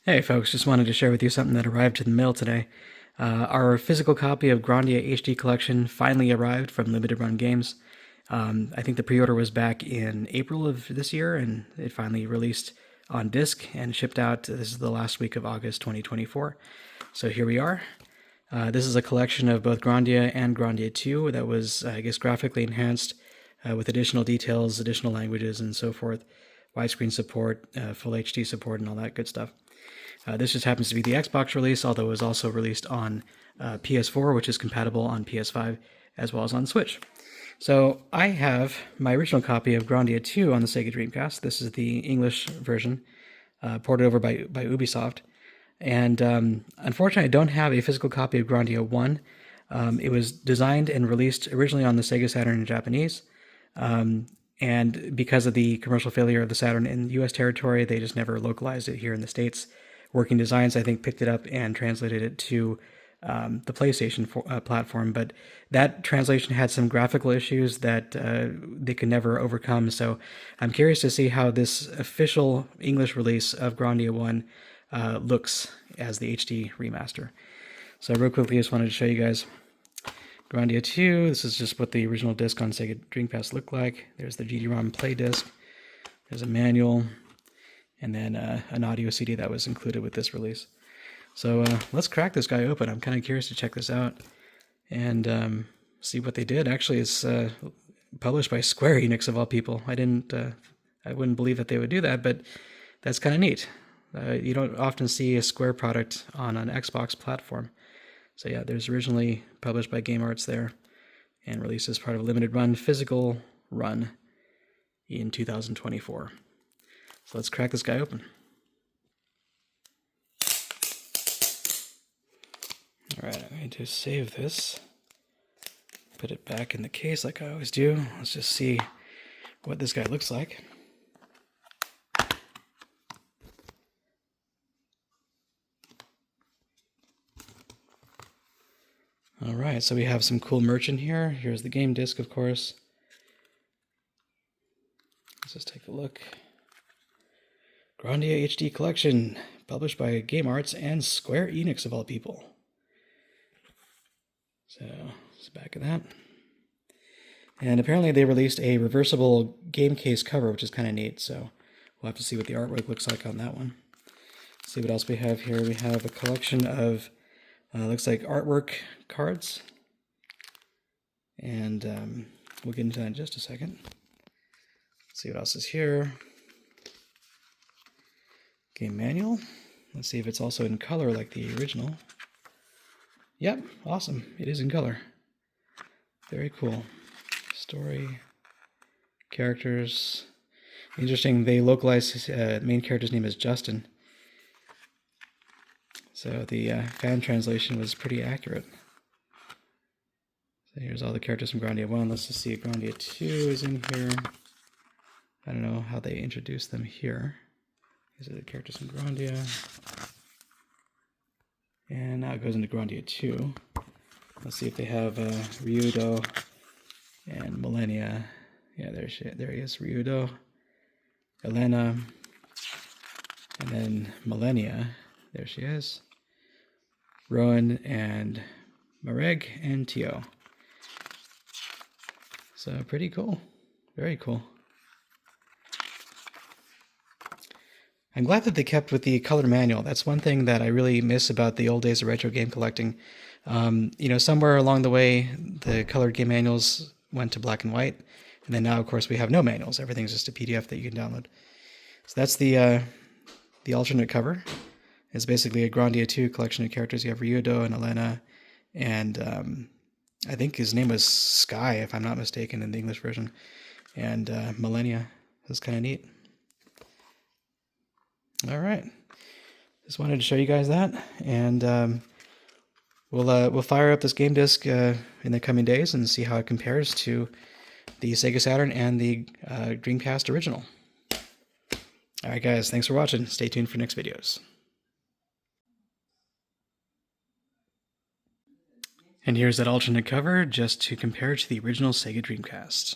Hey folks, just wanted to share with you something that arrived to the mail today. Our physical copy of Grandia HD Collection finally arrived from Limited Run Games. I think the pre-order was back in April of this year, and it finally released on disc and shipped out. This is the last week of August 2024. So here we are. This is a collection of both Grandia and Grandia 2 that was, I guess, graphically enhanced with additional details, additional languages, and so forth. Widescreen support, full HD support, and all that good stuff. This just happens to be the Xbox release, although it was also released on PS4, which is compatible on PS5, as well as on Switch. So I have my original copy of Grandia 2 on the Sega Dreamcast. This is the English version, ported over by Ubisoft. And unfortunately, I don't have a physical copy of Grandia 1. It was designed and released originally on the Sega Saturn in Japanese. And because of the commercial failure of the Saturn in US territory, they just never localized it here in the States. Working Designs, I think, picked it up and translated it to the PlayStation platform, but that translation had some graphical issues that they could never overcome. So I'm curious to see how this official English release of Grandia 1 looks as the HD remaster. So real quickly, I just wanted to show you guys Grandia 2. This is just what the original disc on Sega Dreamcast looked like. There's the GD-ROM play disc. There's a manual, and then an audio CD that was included with this release. So let's crack this guy open. I'm kind of curious to check this out and see what they did. Actually, it's published by Square Enix of all people. I wouldn't believe that they would do that, but that's kind of neat. You don't often see a Square product on an Xbox platform. So yeah, there's originally published by Game Arts there and released as part of a limited run physical run in 2024. So let's crack this guy open. All right, I'm going to save this, put it back in the case like I always do. Let's just see what this guy looks like. All right, so we have some cool merch in here. Here's the game disc, of course. Let's just take a look. Grandia HD Collection, published by Game Arts and Square Enix of all people. So, it's the back of that. And apparently they released a reversible game case cover, which is kind of neat. So we'll have to see what the artwork looks like on that one. Let's see what else we have here. We have a collection of, looks like artwork cards. And we'll get into that in just a second. Let's see what else is here. Game manual. Let's see if it's also in color like the original. Yep, awesome. It is in color. Very cool. Story. Characters. Interesting, they localized his main character's name as Justin. So the fan translation was pretty accurate. So here's all the characters from Grandia 1. Let's just see if Grandia 2 is in here. I don't know how they introduced them here. These are the characters from Grandia. And now it goes into Grandia 2. Let's see if they have Ryudo and Millennia. Yeah, there he is, Ryudo, Elena, and then Millennia. There she is. Rowan and Mareg and Tio. So pretty cool. Very cool. I'm glad that they kept with the color manual. That's one thing that I really miss about the old days of retro game collecting. You know, somewhere along the way, the colored game manuals went to black and white. And then now, of course, we have no manuals. Everything's just a PDF that you can download. So that's the alternate cover. It's basically a Grandia 2 collection of characters. You have Ryudo and Elena. And I think his name was Sky, if I'm not mistaken, in the English version. And Millennia. That's kind of neat. All right, just wanted to show you guys that, and we'll fire up this game disc in the coming days and see how it compares to the Sega Saturn and the Dreamcast original. All right, guys, thanks for watching. Stay tuned for next videos. And here's that alternate cover just to compare to the original Sega Dreamcast.